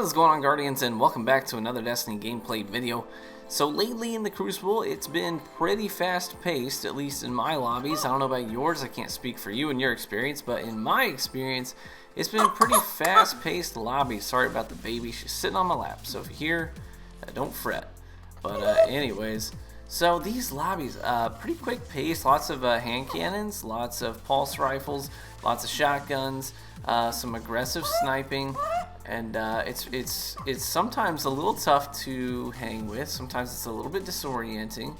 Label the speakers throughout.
Speaker 1: What is going on, Guardians, and welcome back to another Destiny gameplay video. So lately in the Crucible, it's been pretty fast-paced, at least in my lobbies. I don't know about yours, I can't speak for you and your experience, but in my experience, it's been a pretty fast-paced lobby. Sorry about the baby, she's sitting on my lap, so if you hear, don't fret. But anyways, so these lobbies, pretty quick pace, lots of hand cannons, lots of pulse rifles, lots of shotguns, some aggressive sniping. And it's sometimes a little tough to hang with. Sometimes it's a little bit disorienting,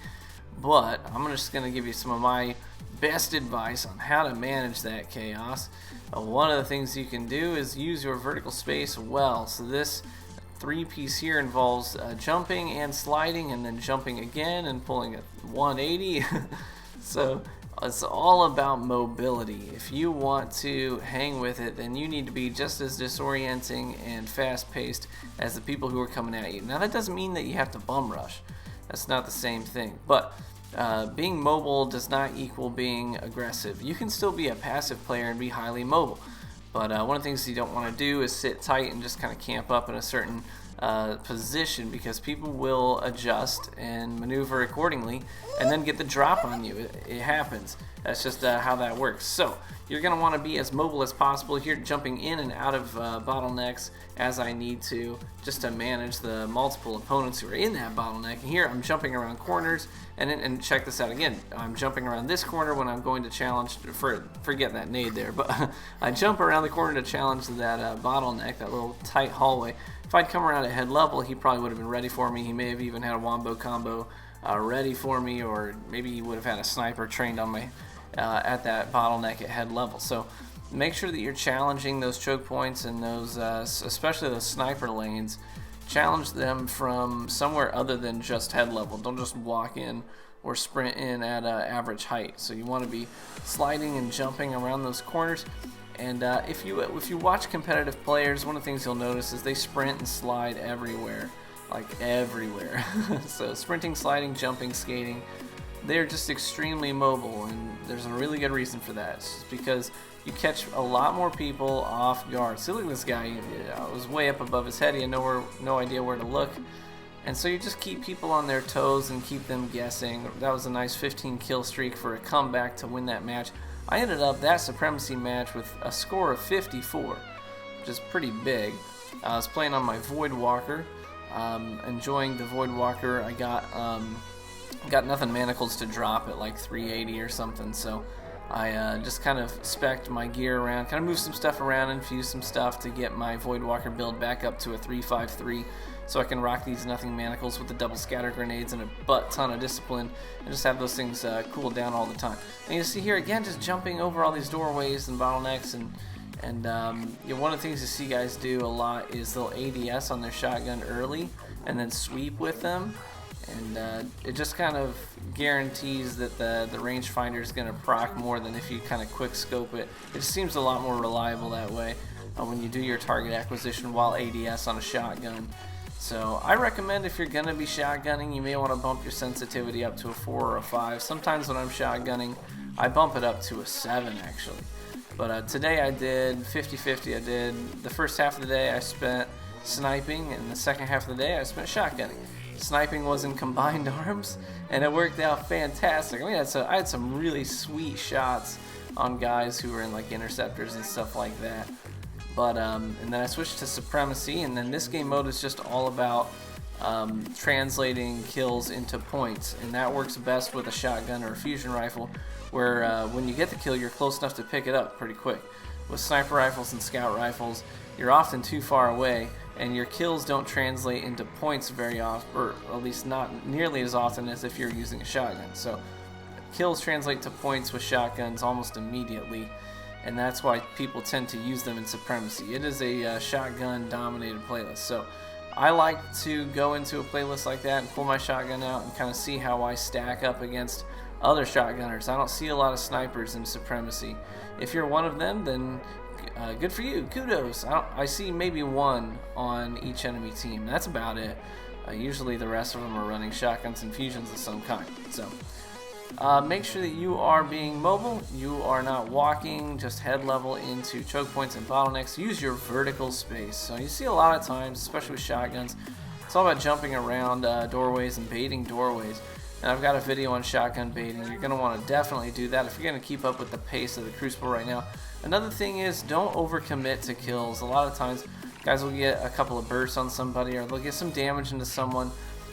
Speaker 1: but I'm just going to give you some of my best advice on how to manage that chaos. One of the things you can do is use your vertical space well. So this three-piece here involves jumping and sliding, and then jumping again and pulling a 180. So it's all about mobility. If you want to hang with it, then you need to be just as disorienting and fast-paced as the people who are coming at you. Now that doesn't mean that you have to bum rush. That's not the same thing. But being mobile does not equal being aggressive. You can still be a passive player and be highly mobile. But one of the things you don't want to do is sit tight and just kind of camp up in a certain position, because people will adjust and maneuver accordingly and then get the drop on you. It happens. That's just how that works. So you're going to want to be as mobile as possible here, jumping in and out of bottlenecks as I need to, just to manage the multiple opponents who are in that bottleneck. And here I'm jumping around corners, and check this out again. I'm jumping around this corner when I'm going to challenge, forget that nade there, but I jump around the corner to challenge that bottleneck, that little tight hallway. If I'd come around at head level, he probably would have been ready for me. He may have even had a wombo combo ready for me, or maybe he would have had a sniper trained on my at that bottleneck at head level. So make sure that you're challenging those choke points and those, especially those sniper lanes. Challenge them from somewhere other than just head level. Don't just walk in or sprint in at average height. So you want to be sliding and jumping around those corners. And if you watch competitive players, one of the things you'll notice is they sprint and slide everywhere, like everywhere. So sprinting, sliding, jumping, skating, they're just extremely mobile, and there's a really good reason for that. It's just because you catch a lot more people off guard. See, look at this guy. I was way up above his head. He had no idea where to look. And so you just keep people on their toes and keep them guessing. That was a nice 15 kill streak for a comeback to win that match. I ended up that Supremacy match with a score of 54, which is pretty big. I was playing on my Void Walker, enjoying the Void Walker. I got nothing manacles to drop at like 380 or something, so I just kind of spec'd my gear around, kind of moved some stuff around, infused some stuff to get my Void Walker build back up to a 353, so I can rock these nothing manacles with the double scatter grenades and a butt ton of discipline, and just have those things cool down all the time. And you see here again, just jumping over all these doorways and bottlenecks, and you know, one of the things you see guys do a lot is they'll ADS on their shotgun early and then sweep with them. And it just kind of guarantees that the rangefinder is going to proc more than if you kind of quick scope it. It just seems a lot more reliable that way when you do your target acquisition while ADS on a shotgun. So I recommend, if you're going to be shotgunning, you may want to bump your sensitivity up to a 4 or a 5. Sometimes when I'm shotgunning, I bump it up to a 7 actually. But today I did 50-50. I did the first half of the day I spent sniping, and the second half of the day I spent shotgunning. Sniping was in combined arms, and it worked out fantastic. I mean, I had some really sweet shots on guys who were in like interceptors and stuff like that. But and then I switched to Supremacy, and then this game mode is just all about translating kills into points, and that works best with a shotgun or a fusion rifle, where when you get the kill, you're close enough to pick it up pretty quick. With sniper rifles and scout rifles, you're often too far away, and your kills don't translate into points very often, or at least not nearly as often as if you're using a shotgun. So kills translate to points with shotguns almost immediately, and that's why people tend to use them in Supremacy. It is a shotgun-dominated playlist, so I like to go into a playlist like that and pull my shotgun out and kind of see how I stack up against other shotgunners. I don't see a lot of snipers in Supremacy. If you're one of them, then good for you, kudos. I see maybe one on each enemy team. That's about it. Usually the rest of them are running shotguns and fusions of some kind. So Make sure that you are being mobile, you are not walking just head level into choke points and bottlenecks. Use your vertical space. So you see a lot of times, especially with shotguns, it's all about jumping around doorways and baiting doorways. And I've got a video on shotgun baiting. You're going to want to definitely do that if you're going to keep up with the pace of the Crucible right now. Another thing is, don't overcommit to kills. A lot of times guys will get a couple of bursts on somebody, or they'll get some damage into someone,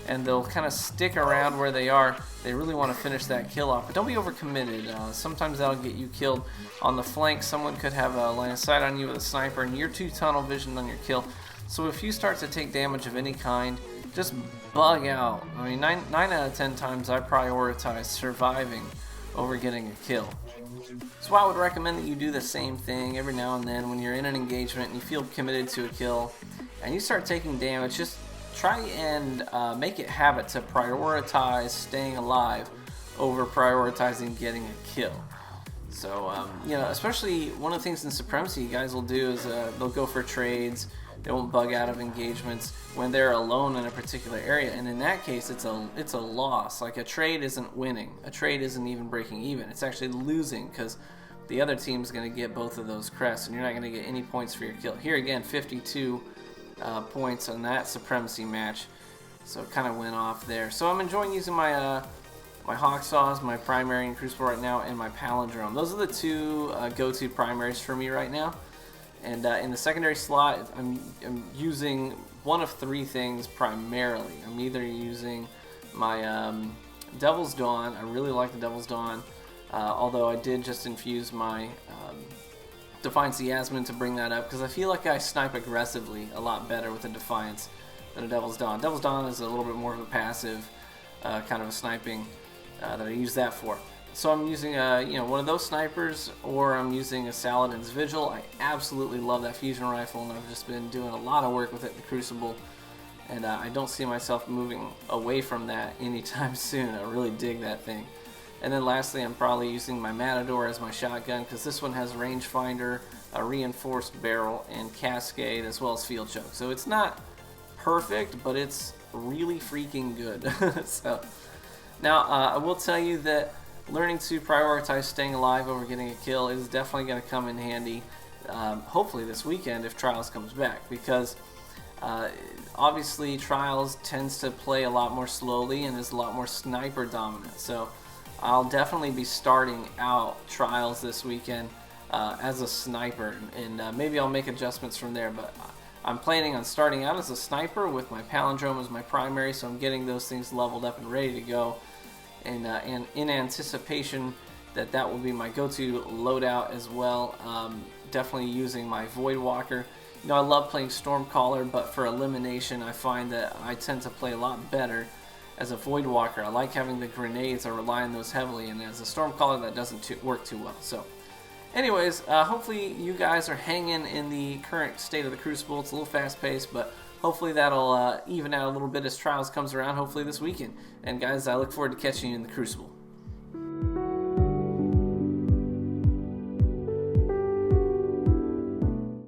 Speaker 1: and they'll kind of stick around where they are. They really want to finish that kill off, but don't be overcommitted. Sometimes that'll get you killed on the flank. Someone could have a line of sight on you with a sniper, and you're too tunnel visioned on your kill. So if you start to take damage of any kind, just bug out. I mean, 9 out of 10 times I prioritize surviving over getting a kill. So I would recommend that you do the same thing every now and then when you're in an engagement and you feel committed to a kill and you start taking damage. Just try and make it habit to prioritize staying alive over prioritizing getting a kill. So, you know, especially one of the things in Supremacy guys will do is they'll go for trades. They won't bug out of engagements when they're alone in a particular area, and in that case it's a loss. Like, a trade isn't winning, a trade isn't even breaking even, it's actually losing, because the other team's going to get both of those crests and you're not going to get any points for your kill. Here again, 52 points on that Supremacy match, so it kind of went off there. So I'm enjoying using my my hawk saws, my primary in Crucible right now, and my palindrome. Those are the two go-to primaries for me right now. And in the secondary slot, I'm using one of three things primarily. I'm either using my Devil's Dawn. I really like the Devil's Dawn, although I did just infuse my Defiance Yasmin to bring that up, because I feel like I snipe aggressively a lot better with a Defiance than a Devil's Dawn. Devil's Dawn is a little bit more of a passive kind of a sniping that I use that for. So I'm using you know, one of those snipers, or I'm using a Saladin's Vigil. I absolutely love that fusion rifle, and I've just been doing a lot of work with it in the Crucible, and I don't see myself moving away from that anytime soon. I really dig that thing. And then lastly, I'm probably using my Matador as my shotgun, because this one has rangefinder, a reinforced barrel, and cascade, as well as field choke. So it's not perfect, but it's really freaking good. So now I will tell you that learning to prioritize staying alive over getting a kill is definitely going to come in handy, hopefully this weekend if Trials comes back, because obviously Trials tends to play a lot more slowly and is a lot more sniper dominant. So I'll definitely be starting out Trials this weekend as a sniper, and maybe I'll make adjustments from there, but I'm planning on starting out as a sniper with my palindrome as my primary, so I'm getting those things leveled up and ready to go. And in anticipation that that will be my go-to loadout as well, definitely using my Void Walker. You know, I love playing Stormcaller, but for elimination I find that I tend to play a lot better as a Void Walker. I like having the grenades, I rely on those heavily, and as a Stormcaller that doesn't work too well. So anyways, hopefully you guys are hanging in the current state of the Crucible. It's a little fast-paced, but hopefully that'll even out a little bit as Trials comes around, hopefully this weekend. And guys, I look forward to catching you in the Crucible.